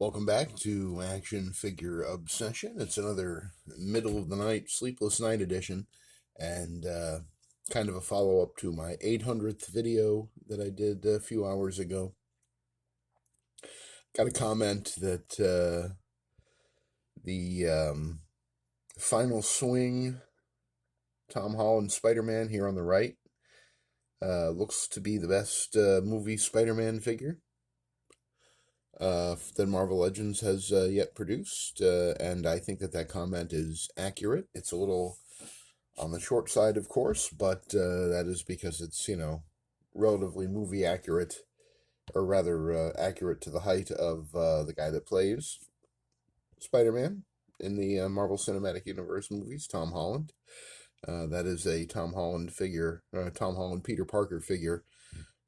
Welcome back to Action Figure Obsession. It's another middle of the night, sleepless night edition, and kind of a follow up to my 800th video that I did a few hours ago. Got a comment that the final swing Tom Holland Spider Man here on the right looks to be the best movie Spider Man figure that Marvel Legends has yet produced, and I think that comment is accurate. It's a little on the short side, of course, but that is because it's, relatively movie accurate, or rather accurate to the height of the guy that plays Spider-Man in the Marvel Cinematic Universe movies, Tom Holland. That is a Tom Holland figure, Tom Holland Peter Parker figure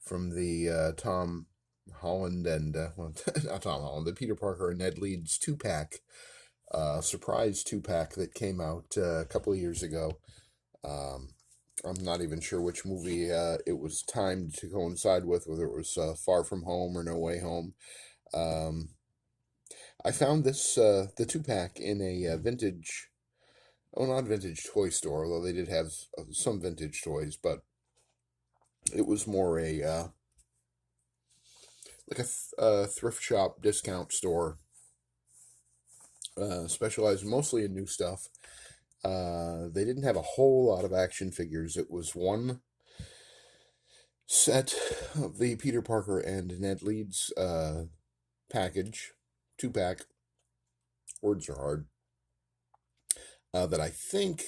from the Tom Holland and not Tom Holland, the Peter Parker and Ned Leeds 2-pack, surprise 2-pack that came out a couple of years ago. I'm not even sure which movie it was timed to coincide with, whether it was Far From Home or No Way Home. I found this the 2-pack in a vintage, not vintage toy store, although they did have some vintage toys, but it was more a like a thrift shop discount store, specialized mostly in new stuff. They didn't have a whole lot of action figures. It was one set of the Peter Parker and Ned Leeds package, 2-pack, words are hard, that I think,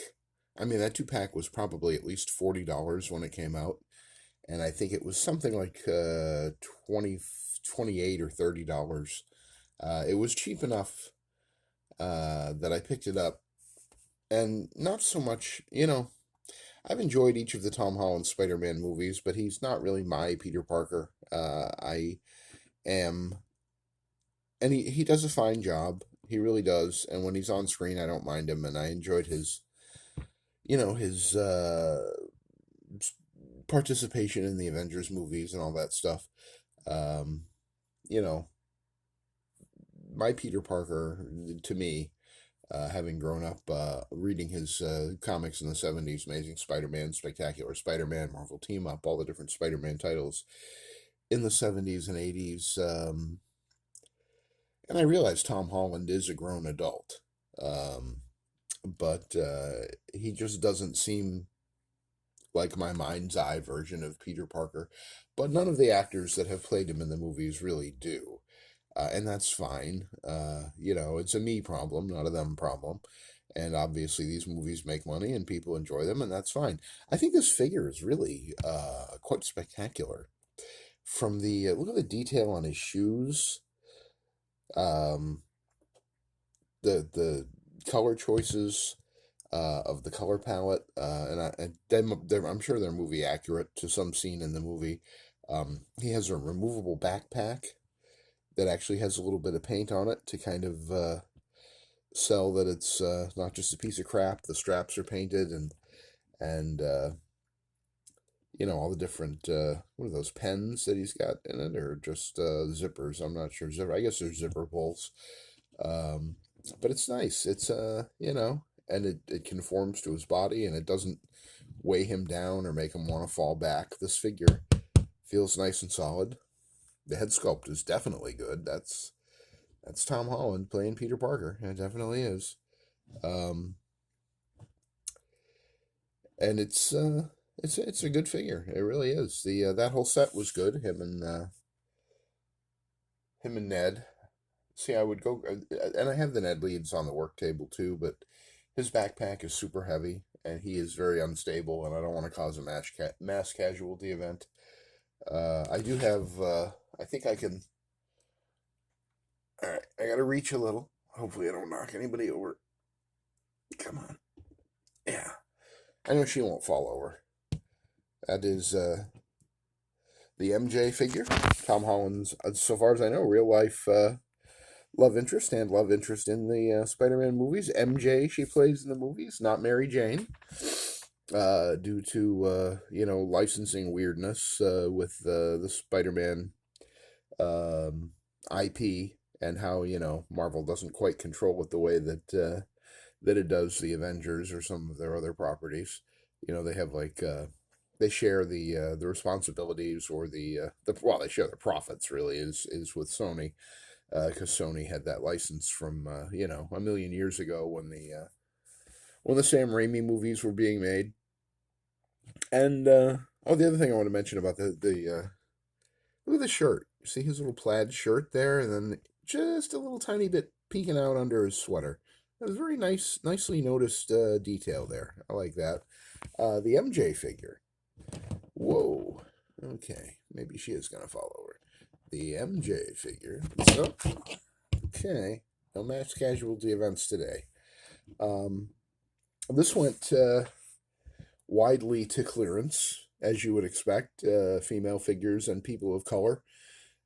that 2-pack was probably at least $40 when it came out, and I think it was something like 28 or $30. It was cheap enough that I picked it up, and not so much, I've enjoyed each of the Tom Holland Spider-Man movies, but he's not really my Peter Parker. I am, and he does a fine job. He really does, and when he's on screen, I don't mind him, and I enjoyed his participation in the Avengers movies and all that stuff. You know, my Peter Parker, to me, having grown up reading his comics in the 70s, Amazing Spider-Man, Spectacular Spider-Man, Marvel Team Up, all the different Spider-Man titles in the 70s and 80s. And I realize Tom Holland is a grown adult, but he just doesn't seem like my mind's eye version of Peter Parker. But none of the actors that have played him in the movies really do. And that's fine. It's a me problem, not a them problem. And obviously, these movies make money and people enjoy them, and that's fine. I think this figure is really quite spectacular. From the look at the detail on his shoes, um, the color choices of the color palette, I'm sure they're movie accurate to some scene in the movie. He has a removable backpack that actually has a little bit of paint on it to kind of sell that it's not just a piece of crap. The straps are painted, and all the different what are those pens that he's got in it, or just zippers? I'm not sure. I guess they're zipper pulls. But it's nice. It's and it conforms to his body, and it doesn't weigh him down or make him want to fall back. This figure feels nice and solid. The head sculpt is definitely good. That's Tom Holland playing Peter Parker. It definitely is. And it's a good figure. It really is. The that whole set was good. Him and Ned. See, I would go, and I have the Ned Leeds on the work table too, but his backpack is super heavy, and he is very unstable, and I don't want to cause a mass casualty event. I do have, I think I can, all right, I gotta reach a little. Hopefully I don't knock anybody over. Come on. Yeah. I know she won't fall over. That is, the MJ figure. Tom Holland's, so far as I know, real life, love interest and love interest in the Spider-Man movies. MJ, she plays in the movies, not Mary Jane, due to licensing weirdness with the Spider-Man IP and how, Marvel doesn't quite control it the way that it does the Avengers or some of their other properties. They have like they share the responsibilities, or well, they share the profits, really, is with Sony, because Sony had that license from a million years ago when the Sam Raimi movies were being made. And oh, the other thing I want to mention about the look at the shirt. See his little plaid shirt there, and then just a little tiny bit peeking out under his sweater. It was very nicely noticed detail there. I like that. The MJ figure. Whoa. Okay, maybe she is gonna fall over. The MJ figure. So, okay, no mass casualty events today. This went widely to clearance, as you would expect. Female figures and people of color,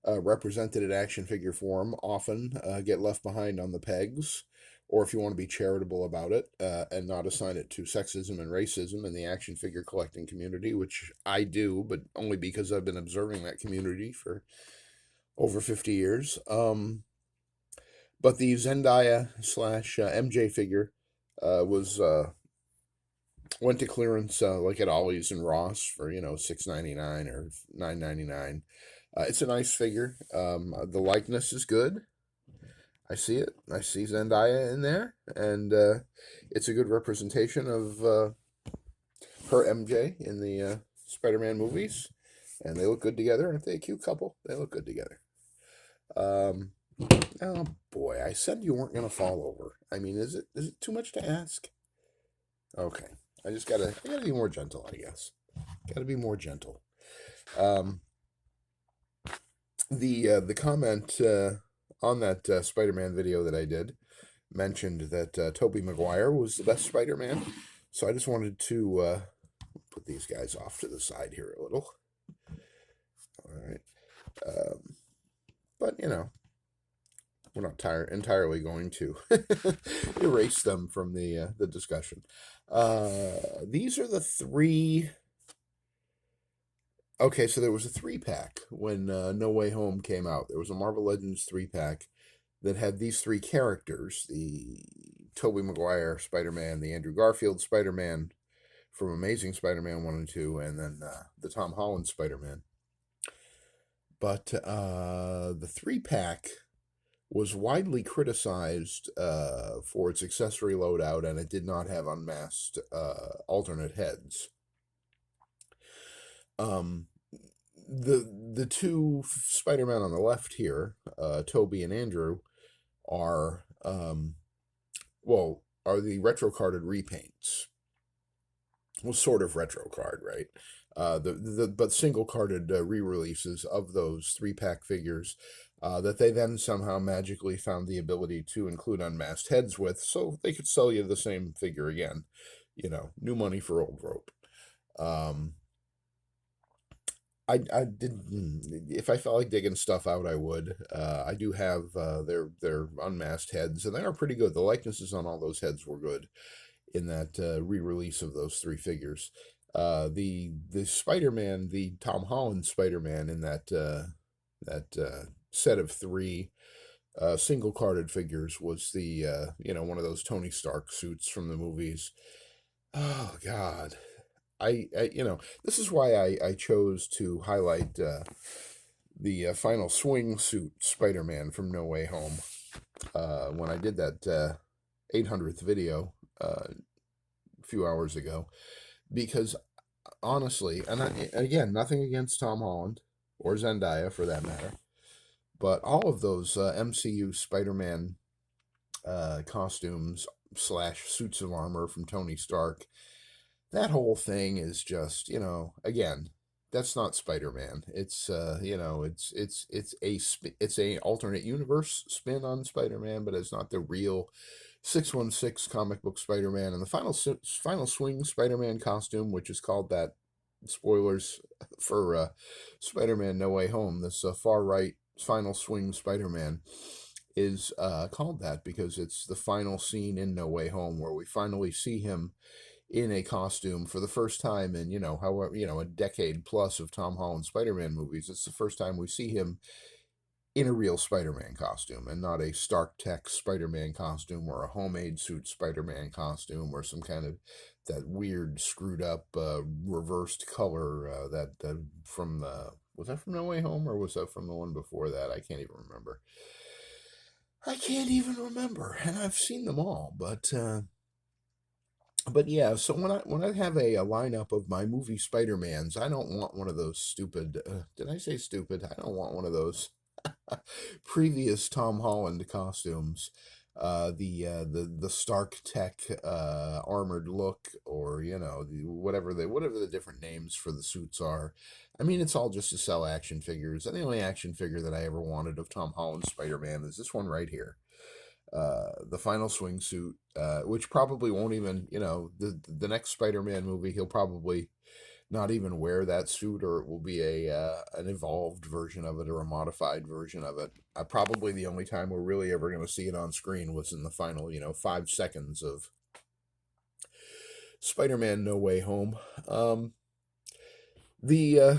represented in action figure form, often get left behind on the pegs. Or if you want to be charitable about it, and not assign it to sexism and racism in the action figure collecting community, which I do, but only because I've been observing that community for over 50 years. But the Zendaya slash MJ figure was went to clearance, like at Ollie's and Ross, for $6.99 or $9.99. It's a nice figure. The likeness is good. I see it. I see Zendaya in there, and it's a good representation of her MJ in the Spider-Man movies, and they look good together. Aren't they a cute couple? They look good together. Oh boy, I said you weren't gonna fall over. I mean, is it too much to ask? Okay, I gotta be more gentle, I guess. Gotta be more gentle. Um, the comment on that Spider-Man video that I did mentioned that Tobey Maguire was the best Spider-Man. So I just wanted to put these guys off to the side here a little. All right. But, we're not entirely going to erase them from the discussion. These are the three. Okay, so there was a 3-pack when No Way Home came out. There was a Marvel Legends 3-pack that had these three characters: the Tobey Maguire Spider-Man, the Andrew Garfield Spider-Man from Amazing Spider-Man 1 and 2, and then the Tom Holland Spider-Man. But the 3-pack was widely criticized for its accessory loadout, and it did not have unmasked alternate heads. The two Spider-Man on the left here, Tobey and Andrew, are the retro carded repaints. Well, sort of retro card, right? But single carded re-releases of those 3-pack figures that they then somehow magically found the ability to include unmasked heads with, so they could sell you the same figure again. New money for old rope. I did, if I felt like digging stuff out, I would. I do have their unmasked heads, and they are pretty good. The likenesses on all those heads were good in that re-release of those three figures. The Spider-Man, the Tom Holland Spider-Man in that set of three single carded figures was the one of those Tony Stark suits from the movies. Oh God. This is why I chose to highlight the final swing suit Spider-Man from No Way Home when I did that 800th video a few hours ago, because honestly, again, nothing against Tom Holland or Zendaya for that matter, but all of those MCU Spider-Man costumes / suits of armor from Tony Stark, that whole thing is just, again, that's not Spider-Man. It's it's a alternate universe spin on Spider-Man, but it's not the real 616 comic book Spider-Man. And the final swing Spider-Man costume, which is called that, spoilers for Spider-Man No Way Home, this far right final swing Spider-Man is called that because it's the final scene in No Way Home where we finally see him in a costume for the first time in, a decade plus of Tom Holland Spider-Man movies. It's the first time we see him in a real Spider-Man costume and not a Stark Tech Spider-Man costume or a homemade suit Spider-Man costume or some kind of that weird screwed up reversed color that from the was that from No Way Home or was that from the one before that? I can't even remember. I can't even remember, and I've seen them all, but yeah. So when I have a lineup of my movie Spider-Mans, I don't want one of those stupid. Did I say stupid? I don't want one of those previous Tom Holland costumes. The Stark Tech armored look, or whatever the different names for the suits are. I mean, it's all just to sell action figures, and the only action figure that I ever wanted of Tom Holland's Spider-Man is this one right here. The final swing suit, which probably won't even, the next Spider-Man movie, he'll probably not even wear that suit, or it will be a an evolved version of it or a modified version of it. Probably the only time we're really ever going to see it on screen was in the final, 5 seconds of Spider-Man: No Way Home. The uh,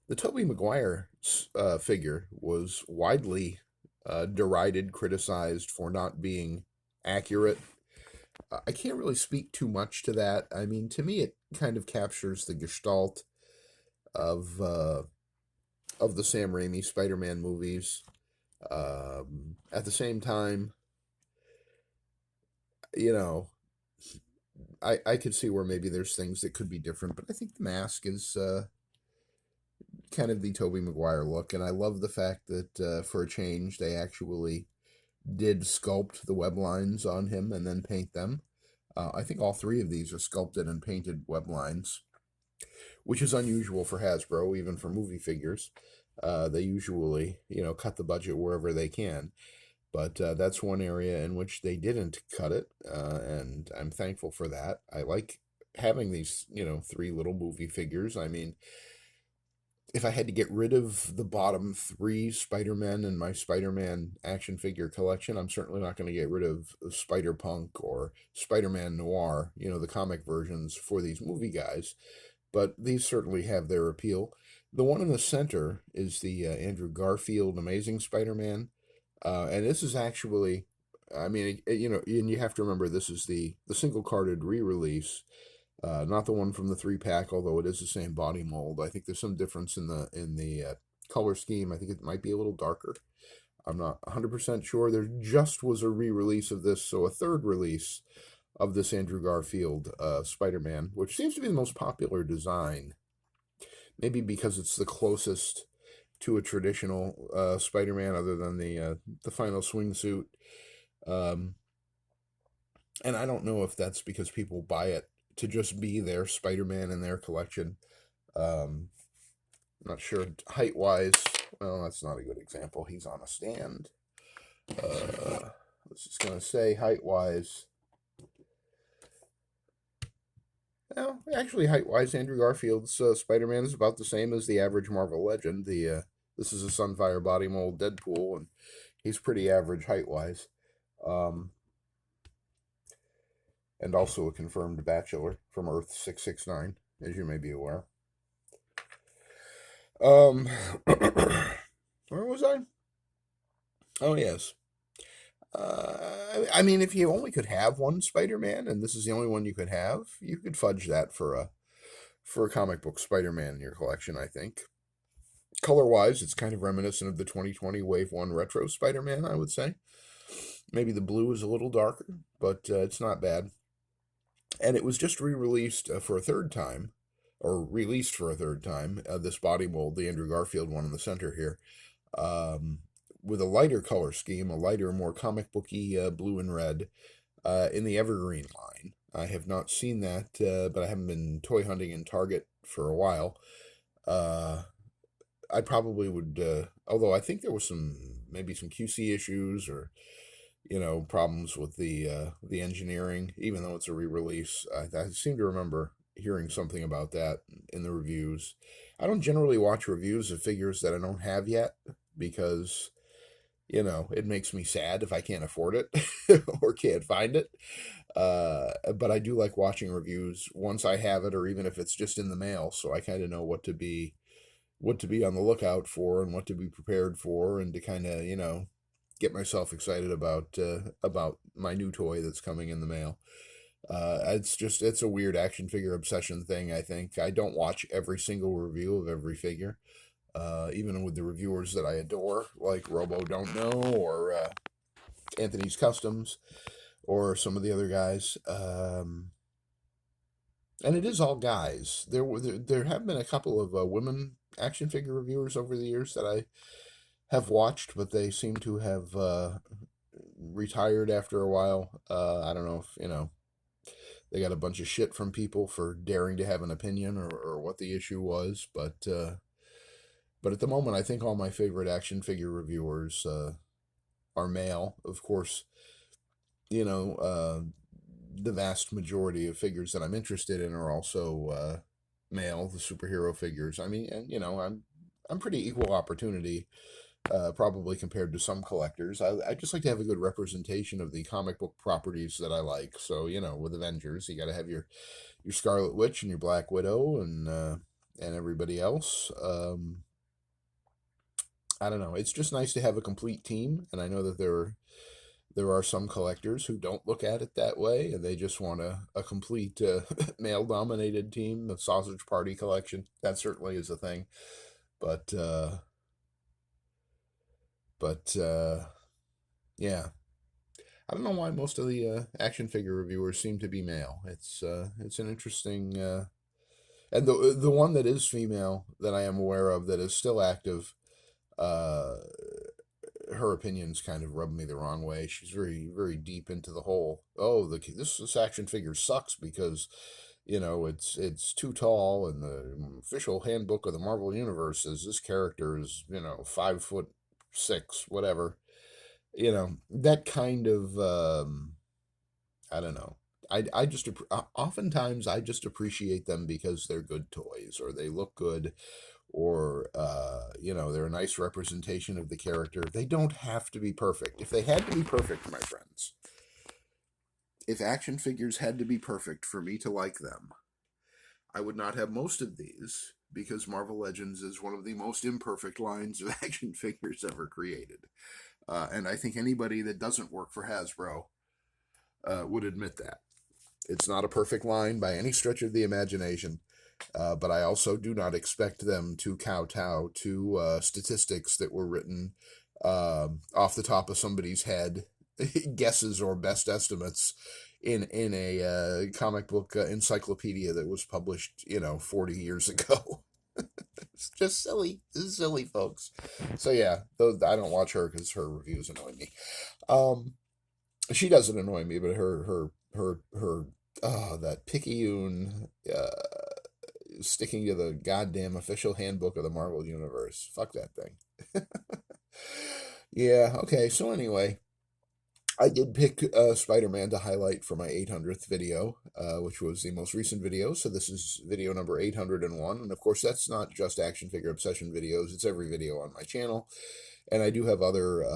the Tobey Maguire figure was widely derided, criticized for not being accurate. I can't really speak too much to that. I mean, to me, it kind of captures the gestalt of uh, of the Sam Raimi Spider-Man movies. At the same time, you know, I could see where maybe there's things that could be different, but I think the mask is kind of the Tobey Maguire look, and I love the fact that for a change they actually did sculpt the web lines on him and then paint them. I think all three of these are sculpted and painted web lines, which is unusual for Hasbro, even for movie figures. They usually, cut the budget wherever they can. But that's one area in which they didn't cut it, and I'm thankful for that. I like having these, three little movie figures. I mean, if I had to get rid of the bottom three Spider-Men in my Spider-Man action figure collection, I'm certainly not going to get rid of Spider-Punk or Spider-Man Noir, the comic versions for these movie guys. But these certainly have their appeal. The one in the center is the Andrew Garfield Amazing Spider-Man. And this is actually, I mean, and you have to remember this is the single-carded re-release. Not the one from the 3-pack, although it is the same body mold. I think there's some difference in the color scheme. I think it might be a little darker. I'm not 100% sure. There just was a re-release of this, so a third release of this Andrew Garfield Spider-Man, which seems to be the most popular design. Maybe because it's the closest to a traditional Spider-Man, other than the final swing suit. And I don't know if that's because people buy it to just be their Spider-Man in their collection. Not sure height-wise. Well, that's not a good example. He's on a stand. I was just going to say height-wise. Well, actually, height-wise, Andrew Garfield's Spider-Man is about the same as the average Marvel Legend. This is a Sunfire body mold Deadpool, and he's pretty average height-wise. And also a confirmed bachelor from Earth 669, as you may be aware. Where was I? Oh, yes. I mean, if you only could have one Spider-Man, and this is the only one you could have, you could fudge that for a comic book Spider-Man in your collection, I think. Color-wise, it's kind of reminiscent of the 2020 Wave 1 Retro Spider-Man, I would say. Maybe the blue is a little darker, but it's not bad. And it was just re-released for a third time, or released for a third time, this body mold, the Andrew Garfield one in the center here, with a lighter color scheme, a lighter, more comic booky blue and red, in the Evergreen line. I have not seen that, but I haven't been toy hunting in Target for a while. I probably would, although I think there was maybe some QC issues or problems with the engineering, even though it's a re-release. I seem to remember hearing something about that in the reviews. I don't generally watch reviews of figures that I don't have yet because, it makes me sad if I can't afford it or can't find it. But I do like watching reviews once I have it, or even if it's just in the mail, so I kind of know what to be, what to be on the lookout for and what to be prepared for, and to kind of get myself excited about my new toy that's coming in the mail. It's a weird action figure obsession thing. I think I don't watch every single review of every figure, even with the reviewers that I adore, like Robo Don't Know, or Anthony's Customs, or some of the other guys. And it is all guys. There have been a couple of women action figure reviewers over the years that I have watched, but they seem to have retired after a while. I don't know if they got a bunch of shit from people for daring to have an opinion, or what the issue was, but at the moment, I think all my favorite action figure reviewers are male. Of course, you know, the vast majority of figures that I'm interested in are also male, the superhero figures. I mean, and I'm pretty equal opportunity, probably compared to some collectors. I just like to have a good representation of the comic book properties that I like. So with Avengers, you got to have your Scarlet Witch and your Black Widow, and everybody else. I don't know. It's just nice to have a complete team, and I know that there are some collectors who don't look at it that way, and they just want a complete male-dominated team. The Sausage Party collection, that certainly is a thing, but yeah, I don't know why most of the action figure reviewers seem to be male. It's an interesting, and the one that is female that I am aware of that is still active. Uh, Her opinions kind of rub me the wrong way. She's very, very deep into the whole, oh, this action figure sucks because it's too tall, and the official handbook of the Marvel Universe says this character is 5'6", whatever. That kind of I don't know. Oftentimes I just appreciate them because they're good toys, or they look good, or they're a nice representation of the character. They don't have to be perfect. If they had to be perfect, my friends, if action figures had to be perfect for me to like them, I would not have most of these, because Marvel Legends is one of the most imperfect lines of action figures ever created. And I think anybody that doesn't work for Hasbro would admit that. It's not a perfect line by any stretch of the imagination, but I also do not expect them to kowtow to statistics that were written off the top of somebody's head, guesses or best estimates in a comic book encyclopedia that was published 40 years ago. It's just silly. This is silly, folks. So yeah, I don't watch her because her reviews annoy me. She doesn't annoy me, but her that picayune sticking to the goddamn official handbook of the Marvel Universe. Fuck that thing. Yeah, okay, so anyway, I did pick Spider-Man to highlight for my 800th video, which was the most recent video, so this is video number 801, and of course that's not just action figure obsession videos, it's every video on my channel, and I do have other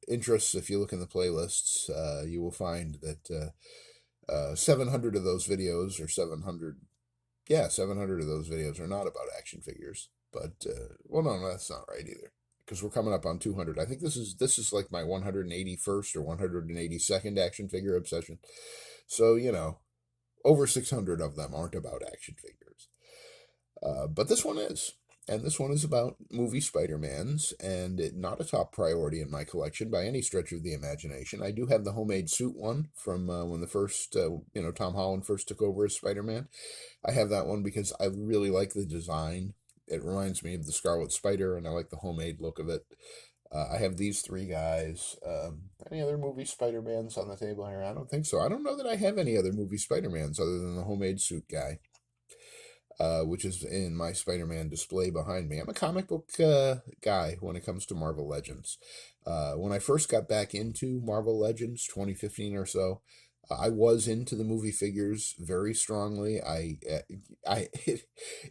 interests. If you look in the playlists, you will find that 700 of those videos, or 700 of those videos are not about action figures. But well, no, that's not right either, because we're coming up on 200. I think this is like my 181st or 182nd action figure obsession. So over 600 of them aren't about action figures. But this one is. And this one is about movie Spider-Mans, and not a top priority in my collection by any stretch of the imagination. I do have the homemade suit one from when the first, Tom Holland first took over as Spider-Man. I have that one because I really like the design. It reminds me of the Scarlet Spider, and I like the homemade look of it. I have these three guys. Any other movie Spider-Mans on the table here? I don't think so. I don't know that I have any other movie Spider-Mans other than the homemade suit guy. Which is in my Spider-Man display behind me. I'm a comic book guy when it comes to Marvel Legends. When I first got back into Marvel Legends, 2015 or so, I was into the movie figures very strongly.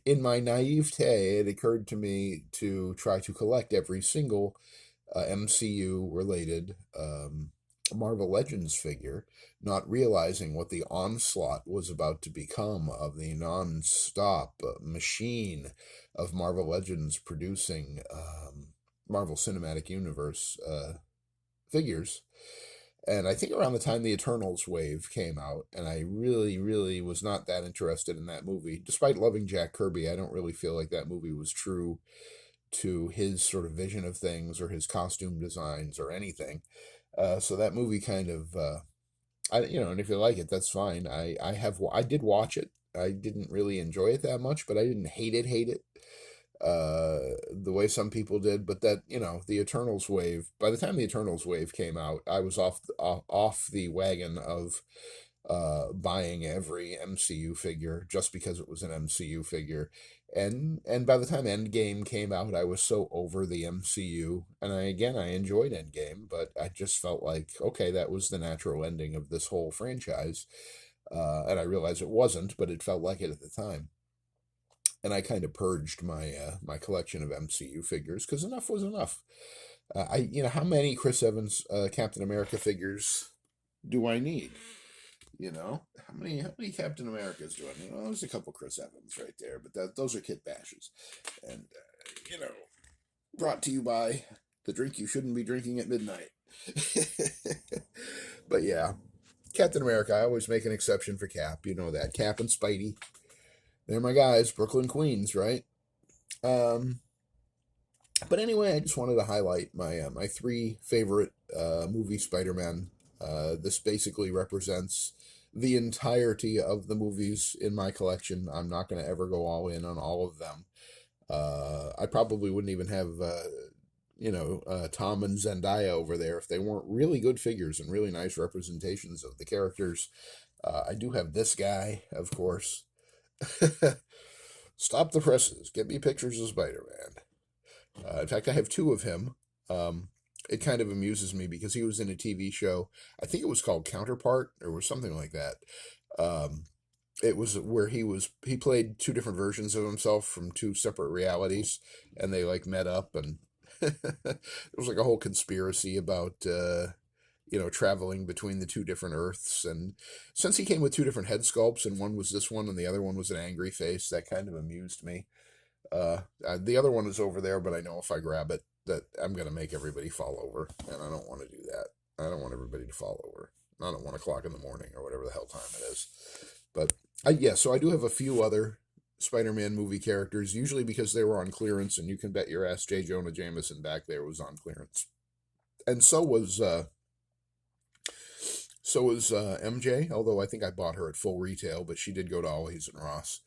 In my naivete, it occurred to me to try to collect every single MCU related Marvel Legends figure, not realizing what the onslaught was about to become of the non-stop machine of Marvel Legends producing Marvel Cinematic Universe figures. And I think around the time the Eternals wave came out, and I really, really was not that interested in that movie. Despite loving Jack Kirby, I don't really feel like that movie was true to his sort of vision of things or his costume designs or anything. So that movie kind of, and if you like it, that's fine. I did watch it. I didn't really enjoy it that much, but I didn't hate it, the way some people did. But that, the Eternals wave, by the time the Eternals wave came out, I was off the wagon of buying every MCU figure just because it was an MCU figure. And by the time Endgame came out, I was so over the MCU. And I enjoyed Endgame, but I just felt like, okay, that was the natural ending of this whole franchise. And I realized it wasn't, but it felt like it at the time. And I kind of purged my collection of MCU figures because enough was enough. How many Chris Evans Captain America figures do I need? How many Captain Americas do I need? Well, there's a couple Chris Evans right there, but those are kit bashes, and brought to you by the drink you shouldn't be drinking at midnight. But yeah, Captain America. I always make an exception for Cap. You know that Cap and Spidey. They're my guys, Brooklyn Queens, right? Um, but anyway, I just wanted to highlight my three favorite movie Spider-Man. This basically represents the entirety of the movies in my collection. I'm not going to ever go all in on all of them. I probably wouldn't even have, Tom and Zendaya over there if they weren't really good figures and really nice representations of the characters. I do have this guy, of course. Stop the presses. Get me pictures of Spider-Man. In fact, I have two of him. It kind of amuses me because he was in a TV show. I think it was called Counterpart or something like that. It was where he played two different versions of himself from two separate realities, and they like met up, and it was like a whole conspiracy about traveling between the two different Earths. And since he came with two different head sculpts, and one was this one and the other one was an angry face, that kind of amused me. The other one is over there, but I know if I grab it, that I'm going to make everybody fall over, and I don't want to do that. I don't want everybody to fall over. Not at 1 o'clock in the morning or whatever the hell time it is. But so I do have a few other Spider-Man movie characters, usually because they were on clearance, and you can bet your ass J. Jonah Jameson back there was on clearance. And so was MJ, although I think I bought her at full retail, but she did go to Ollie's and Ross.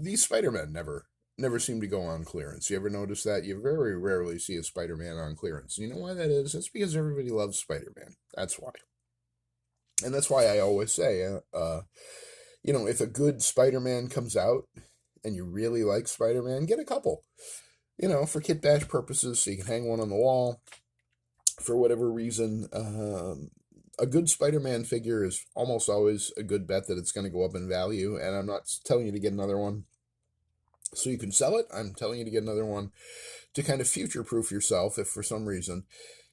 These Spider-Men never seem to go on clearance. You ever notice that? You very rarely see a Spider-Man on clearance. You know why that is? That's because everybody loves Spider-Man. That's why. And that's why I always say, if a good Spider-Man comes out and you really like Spider-Man, get a couple. For kit bash purposes, so you can hang one on the wall. For whatever reason, a good Spider-Man figure is almost always a good bet that it's going to go up in value, and I'm not telling you to get another one so you can sell it. I'm telling you to get another one to kind of future-proof yourself if for some reason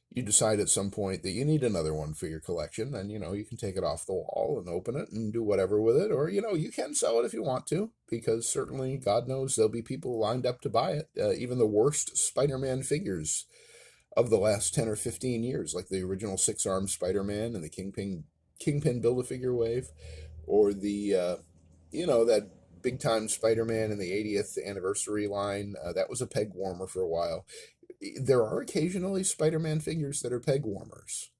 you decide at some point that you need another one for your collection, then, you can take it off the wall and open it and do whatever with it, or, you can sell it if you want to, because certainly, God knows, there'll be people lined up to buy it. Even the worst Spider-Man figures of the last 10 or 15 years, like the original six-armed Spider-Man and the Kingpin Build-A-Figure wave, or the, that big-time Spider-Man in the 80th anniversary line. That was a peg warmer for a while. There are occasionally Spider-Man figures that are peg warmers.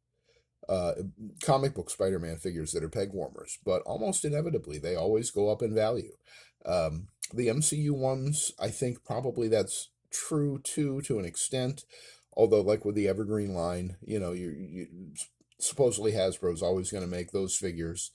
Comic book Spider-Man figures that are peg warmers, but almost inevitably, they always go up in value. The MCU ones, I think probably that's true, too, to an extent. Although, like with the Evergreen line, you supposedly Hasbro's always going to make those figures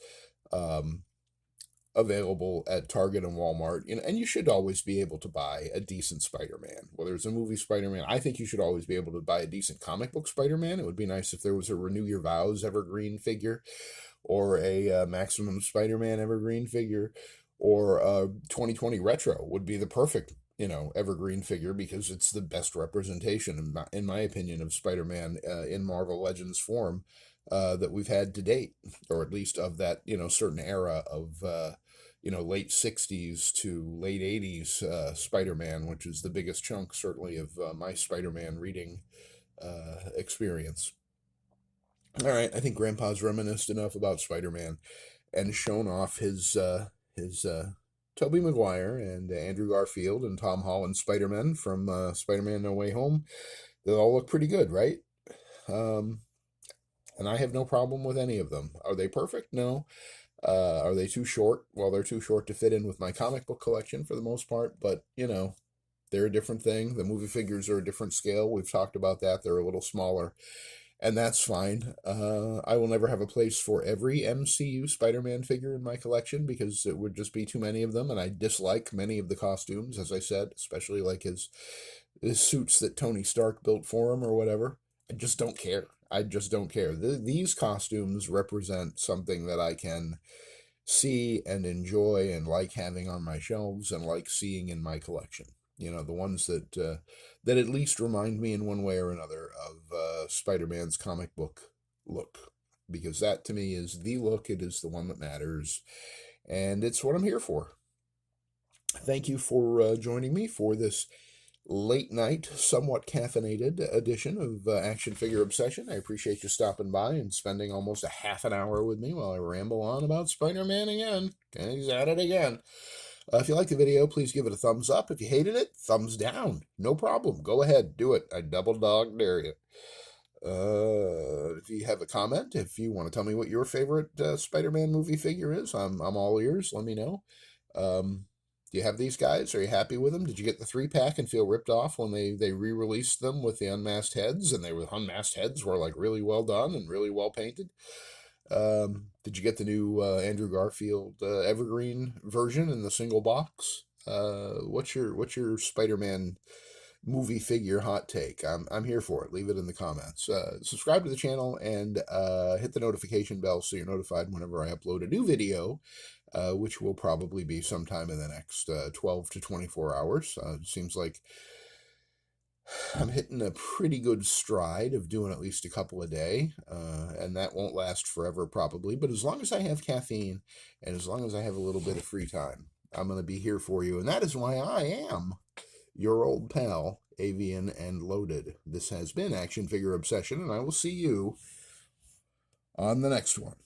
available at Target and Walmart. And you should always be able to buy a decent Spider-Man. Whether it's a movie Spider-Man, I think you should always be able to buy a decent comic book Spider-Man. It would be nice if there was a Renew Your Vows Evergreen figure, or a Maximum Spider-Man Evergreen figure, or a 2020 Retro would be the perfect evergreen figure because it's the best representation, in my opinion, of Spider-Man in Marvel Legends form that we've had to date, or at least of that, certain era of, late 60s to late 80s Spider-Man, which is the biggest chunk, certainly, of my Spider-Man reading experience. All right, I think Grandpa's reminisced enough about Spider-Man and shown off his Tobey Maguire and Andrew Garfield and Tom Holland Spider-Man from Spider-Man No Way Home. They all look pretty good, right? Um, and I have no problem with any of them. Are they perfect? No. Are they too short? Well, they're too short to fit in with my comic book collection for the most part, but they're a different thing. The movie figures are a different scale. We've talked about that. They're a little smaller, and that's fine. I will never have a place for every MCU Spider-Man figure in my collection because it would just be too many of them, and I dislike many of the costumes, as I said, especially like his suits that Tony Stark built for him or whatever. I just don't care. I just don't care. These costumes represent something that I can see and enjoy and like having on my shelves and like seeing in my collection. The ones that at least remind me in one way or another of Spider-Man's comic book look, because that to me is the look. It is the one that matters, and it's what I'm here for. Thank you for joining me for this late night, somewhat caffeinated edition of Action Figure Obsession. I appreciate you stopping by and spending almost a half an hour with me while I ramble on about Spider-Man again. He's at it again. If you liked the video, please give it a thumbs up. If you hated it, thumbs down. No problem. Go ahead. Do it. I double dog dare you. If you have a comment, if you want to tell me what your favorite Spider-Man movie figure is, I'm all ears. Let me know. Do you have these guys? Are you happy with them? Did you get the 3-pack and feel ripped off when they re-released them with the unmasked heads, and the unmasked heads were like really well done and really well painted? Did you get the new Andrew Garfield Evergreen version in the single box? What's your Spider-Man movie figure hot take? I'm here for it. Leave it in the comments. Subscribe to the channel and hit the notification bell so you're notified whenever I upload a new video, which will probably be sometime in the next 12 to 24 hours. It seems like I'm hitting a pretty good stride of doing at least a couple a day, and that won't last forever probably, but as long as I have caffeine and as long as I have a little bit of free time, I'm going to be here for you, and that is why I am your old pal, Avian and Loaded. This has been Action Figure Obsession, and I will see you on the next one.